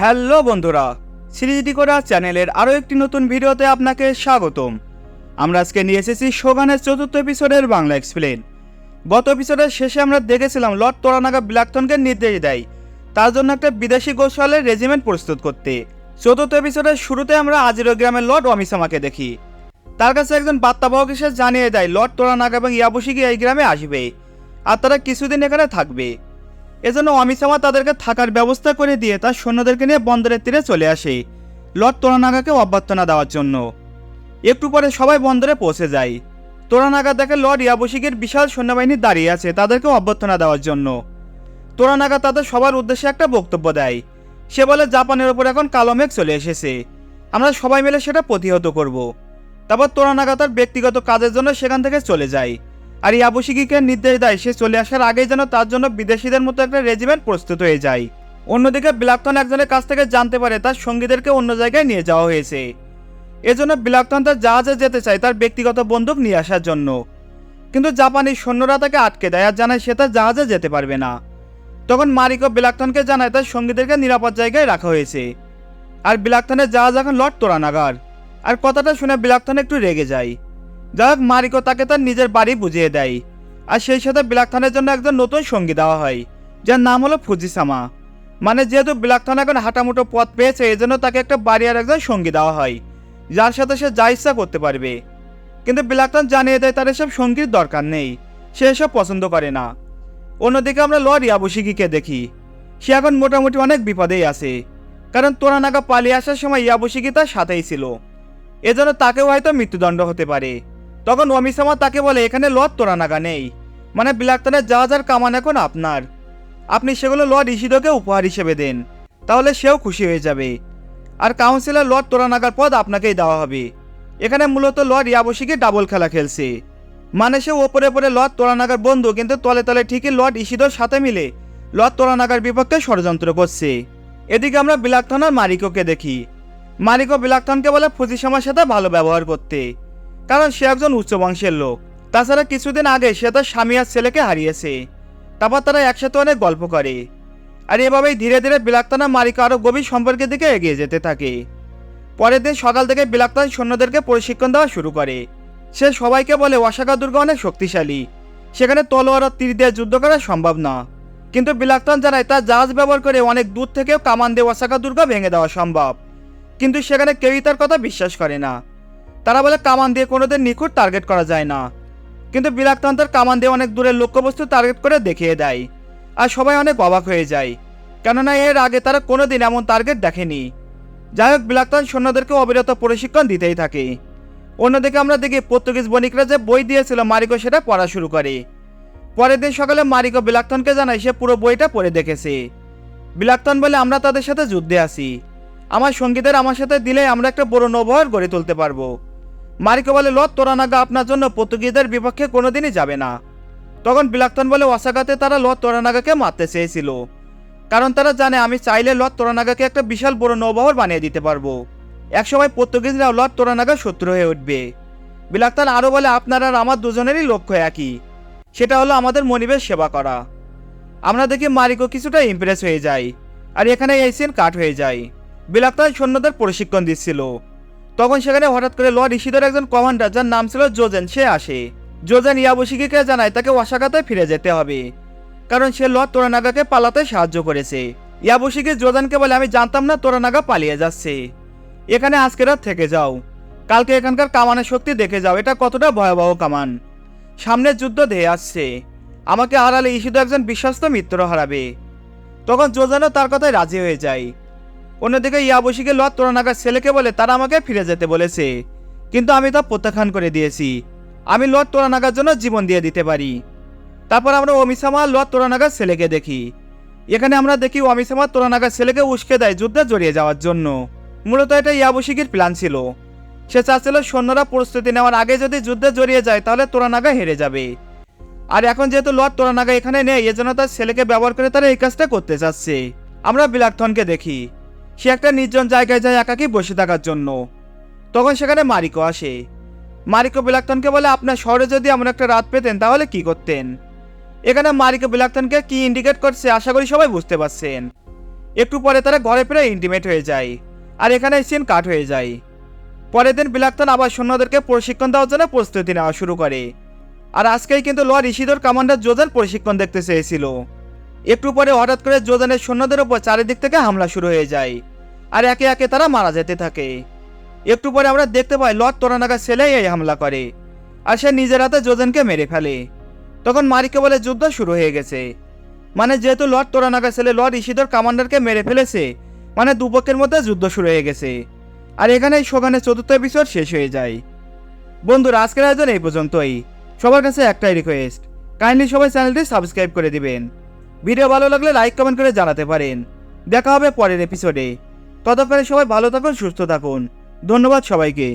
Hello বন্ধুরা, সিরিজটি করা চ্যানেলের আরও একটি নতুন ভিডিওতে আপনাকে স্বাগতম। আমরা আজকে নিয়ে এসেছি শোগানের চতুর্থ এপিসোডের বাংলা এক্সপ্লেন। গত এপিসোডের শেষে আমরা দেখেছিলাম লর্ড তোরানাগা ব্ল্যাকথর্নকে নির্দেশ দেয় তার জন্য একটা বিদেশি গোশালের রেজিমেন্ট প্রস্তুত করতে। চতুর্থ এপিসোডের শুরুতে আমরা আজিরো গ্রামের লর্ড ওমিসামাকে দেখি। তার কাছে একজন বার্তাবাহক এসে জানিয়ে দেয় লর্ড তোরানাগা এবং ইয়াবুশিকি এই গ্রামে আসবে আর তারা কিছুদিন এখানে থাকবে। এজন্য ওমিসামা তাদেরকে থাকার ব্যবস্থা করে দিয়ে তার সৈন্যদেরকে নিয়ে বন্দরের তীরে চলে আসে লর্ড তোরানাগাকে অভ্যর্থনা দেওয়ার জন্য। একটু পরে সবাই বন্দরে পৌঁছে যায়। তোরানাগা দেখে লর্ড ইয়াবুশিকির বিশাল সৈন্যবাহিনী দাঁড়িয়ে আছে তাদেরকে অভ্যর্থনা দেওয়ার জন্য। তোরানাগা তাদের সবার উদ্দেশ্যে একটা বক্তব্য দেয়। সে বলে জাপানের ওপর এখন কালো মেঘ চলে এসেছে, আমরা সবাই মিলে সেটা প্রতিহত করব। তারপর তোরানাগা তার ব্যক্তিগত কাজের জন্য সেখান থেকে চলে যায় আর ইয়াবুশিকিকে নির্দেশ দেয় সে চলে আসার আগেই যেন তার জন্য বিদেশিদের মতো একটা রেজিমেন্ট প্রস্তুত হয়ে যায়। অন্যদিকে ব্ল্যাকথর্ন একজনের কাছ থেকে জানতে পারে তার সঙ্গীদেরকে অন্য জায়গায় নিয়ে যাওয়া হয়েছে। এজন্য ব্ল্যাকথর্ন তার জাহাজে যেতে চায় তার ব্যক্তিগত বন্দুক নিয়ে আসার জন্য, কিন্তু জাপানি সৈন্যরা তাকে আটকে দেয় আর জানায় সে তার জাহাজে যেতে পারবে না। তখন মারিকো ব্ল্যাকথর্নকে জানায় তার সঙ্গীদেরকে নিরাপদ জায়গায় রাখা হয়েছে আর ব্ল্যাকথর্নের জাহাজ এখন লর্ড তোরানাগার। আর কথাটা শুনে ব্ল্যাকথর্ন একটু রেগে যায়। যাই হোক, মারিকো তাকে তার নিজের বাড়ি বুঝিয়ে দেয় আর সেই সাথে ব্ল্যাকথর্নের জন্য একজন নতুন সঙ্গী দেওয়া হয় যার নাম হলো ফুজিসামা। মানে যেহেতু ব্ল্যাকথর্ন এখন হাঁটামুটো পথ পেয়েছে এজন্য তাকে একটা বাড়ি আর একজন সঙ্গী দেওয়া হয় যার সাথে সে যা ইচ্ছা করতে পারবে। কিন্তু ব্ল্যাকথর্ন জানিয়ে দেয় তার এসব সঙ্গীর দরকার নেই, সে এসব পছন্দ করে না। অন্যদিকে আমরা লর্ড ইয়াবুশিকিকে দেখি। সে এখন মোটামুটি অনেক বিপদেই আছে, কারণ তোরানাগা পালিয়ে আসার সময় ইয়াবুশিকি তার সাথেই ছিল, এজন্য তাকেও হয়তো মৃত্যুদণ্ড হতে পারে। তখন ওমিসামা তাকে বলে এখানে লর্ড তোরানাগা নেই, মানে ব্ল্যাকথর্নের জাহাজ আর কামান এখন আপনার, আপনি সেগুলো লর্ড ইশিদোকে উপহার হিসেবে দেন, তাহলে সেও খুশি হয়ে যাবে। আর কাউন্সিলর লর্ড তোরানাগার পদ আপনাকেই দেওয়া হবে। এখানে মূলত লর্ড ইয়াবুশিকি ডাবল খেলা খেলছে, মানে সে ওপরে ওপরে লর্ড তোরানাগার বন্ধু, কিন্তু তলে তলে ঠিকই লর্ড ইশিদোর সাথে মিলে লর্ড তোরানাগার বিপক্ষে ষড়যন্ত্র করছে। এদিকে আমরা ব্ল্যাকথর্ন আর মারিকোকে দেখি। মারিকো ব্ল্যাকথর্নকে বলে ফুজিসামার সাথে ভালো ব্যবহার করতে, কারণ সে একজন উচ্চ বংশের লোক। তাছাড়া কিছুদিন আগে সে তার স্বামী আর ছেলেকে হারিয়েছে। তারপর তারা একসাথে অনেক গল্প করে আর এভাবেই ধীরে ধীরে ব্ল্যাকথর্ন আর মারিকো আরও গভীর সম্পর্কের দিকে এগিয়ে যেতে থাকে। পরের দিন সকাল থেকে ব্ল্যাকথর্ন সৈন্যদেরকে প্রশিক্ষণ দেওয়া শুরু করে। সে সবাইকে বলে ওয়াসাকা দুর্গ অনেক শক্তিশালী, সেখানে তলোয়ার আর তীর দিয়ে যুদ্ধ করা সম্ভব না, কিন্তু ব্ল্যাকথর্ন জানায় তার জাহাজ ব্যবহার করে অনেক দূর থেকেও কামান দিয়ে ওয়াসাকা দুর্গ ভেঙে দেওয়া সম্ভব। কিন্তু সেখানে কেউই তার কথা বিশ্বাস করে না। তারা বলে কামান দিয়ে কোনোদিন নিখুঁত টার্গেট করা যায় না, কিন্তু ব্ল্যাকথর্ন তার কামান দিয়ে অনেক দূরের লক্ষ্যবস্তু টার্গেট করে দেখিয়ে দেয় আর সবাই অনেক অবাক হয়ে যায়, কেননা এর আগে তারা কোনোদিন এমন টার্গেট দেখেনি। যাই হোক, ব্ল্যাকথর্ন সৈন্যদেরকে অবিরত প্রশিক্ষণ দিতেই থাকে। অন্যদিকে আমরা দেখি পর্তুগিজ বণিকরা যে বই দিয়েছিল মারিকো সেটা পড়া শুরু করে। পরের দিন সকালে মারিকো ব্ল্যাকথর্নকে জানায় সে পুরো বইটা পড়ে দেখেছে। ব্ল্যাকথর্ন বলে আমরা তাদের সাথে যুদ্ধে আছি, আমার সঙ্গীদের আমার সাথে দিলে আমরা একটা বড় নৌবহর গড়ে তুলতে পারবো। মারিকো বলে লর্ড তোরানাগা আপনার জন্য পর্তুগিজদের বিপক্ষে কোনোদিনই যাবে না। তখন ব্ল্যাকথর্ন বলে ওয়াসাকাতে তারা লর্ড তোরানাগাকে মারতে চেয়েছিল, কারণ তারা জানে আমি চাইলে লর্ড তোরানাগাকে একটা বিশাল বড় নৌবহর বানিয়ে দিতে পারবো। একসময় পর্তুগিজরাও লর্ড তোরানাগার শত্রু হয়ে উঠবে। ব্ল্যাকথর্ন আরও বলে আপনার আর আমার দুজনেরই লক্ষ্য একই, সেটা হলো আমাদের মনিবের সেবা করা। আমরা দেখি মারিকো কিছুটা ইমপ্রেস হয়ে যায় আর এখানে এই সিন কাট হয়ে যায়। ব্ল্যাকথর্ন সৈন্যদের প্রশিক্ষণ দিচ্ছিল, তখন সেখানে হঠাৎ করে লর্ড ইশিদোর একজন কমান্ডার যার নাম ছিল জোজেন সে আসে। জোজেন ইয়াবুশিকিকে জানায় তাকে ওয়াসাকাতে ফিরে যেতে হবে, কারণ সে লর্ড তোরানাগাকে পালাতে সাহায্য করেছে। ইয়াবুশিকি জোজেনকে বলে আমি জানতাম না তোরানাগা পালিয়ে যাচ্ছে, এখানে আজকে রাত থেকে যাও, কালকে এখানকার কামানের শক্তি দেখে যাও এটা কতটা ভয়াবহ কামান। সামনের যুদ্ধ ধেয়ে আসছে, আমাকে হারালে ইশিদো একজন বিশ্বস্ত মিত্র হারাবে। তখন জোজেনও তার কথায় রাজি হয়ে যায়। অন্যদিকে ইয়াবুশিকি লর্ড তোরানাগার ছেলেকে বলে তারা আমাকে ফিরে যেতে বলেছে, কিন্তু আমি তা প্রত্যাখ্যান করে দিয়েছি, আমি লর্ড তোরানাগার জন্য জীবন দিয়ে দিতে পারি। তারপর আমরা ওমিসামা লর্ড তোরানাগার ছেলেকে দেখি। এখানে আমরা দেখি ওমিসামা তোরানাগার ছেলেকে উস্কে দেয় যুদ্ধে জড়িয়ে যাওয়ার জন্য। মূলত এটা ইয়াবুশিকির প্ল্যান ছিল, সে চাচ্ছিল সৈন্যরা প্রস্তুতি নেওয়ার আগে যদি যুদ্ধে জড়িয়ে যায় তাহলে তোরানাগা হেরে যাবে। আর এখন যেহেতু লর্ড তোরানাগা এখানে নেই এজন্য তার ছেলেকে ব্যবহার করে তারা এই কাজটা করতে চাচ্ছে। আমরা ব্ল্যাকথর্নকে দেখি, সে একটা নির্জন জায়গায় যায় একাকি বসে থাকার জন্য। তখন সেখানে মারিকো আসে। মারিকো ব্ল্যাকথর্নকে বলে আপনার শহরে যদি এমন একটা রাত পেতেন তাহলে কি করতেন। এখানে মারিকো ব্ল্যাকথর্নকে কি ইন্ডিকেট করছে আশা করি সবাই বুঝতে পারছেন। একটু পরে তারা ঘরে ফিরে ইন্টিমেট হয়ে যায়, আর এখানে সিন কাট হয়ে যায়। পরের দিন বিলাক্তন আবার সৈন্যদেরকে প্রশিক্ষণ দেওয়ার জন্য প্রস্তুতি নেওয়া শুরু করে। আর আজকেই কিন্তু লর্ড ইসিদোর কমান্ডার জোজেন প্রশিক্ষণ দেখতে চেয়েছিল। একটু পরে হঠাৎ করে জোজেনের সৈন্যদের উপর চারিদিক থেকে হামলা শুরু হয়ে যায়, আর একে একে তারা মারা যেতে থাকে। একটু পরে আমরা দেখতে পাই লর্ড তোরানাগার ছেলে এই হামলা করে, আর সে নিজের হাতে জোজেনকে মেরে ফেলে। তখন মারিকে বলে যুদ্ধ শুরু হয়ে গেছে। মানে যেহেতু লর্ড তোরানাগার ছেলে লর্ড ইসিদোর কমান্ডারকে মেরে ফেলেছে, মানে দুপক্ষের মধ্যে যুদ্ধ শুরু হয়ে গেছে। আর এখানেই শোগানের চতুর্থ এপিসোড শেষ হয়ে যায়। বন্ধুরা, আজকের আয়োজন এই পর্যন্তই। সবার কাছে একটাই রিকোয়েস্ট, কাইন্ডলি সবাই চ্যানেলটি সাবস্ক্রাইব করে দিবেন। ভিডিও ভালো লাগলে লাইক কমেন্ট করে জানাতে পারেন। দেখা হবে পরের এপিসোডে। ততক্ষণে সবাই ভালো থাকুন, সুস্থ থাকুন। ধন্যবাদ সবাইকে।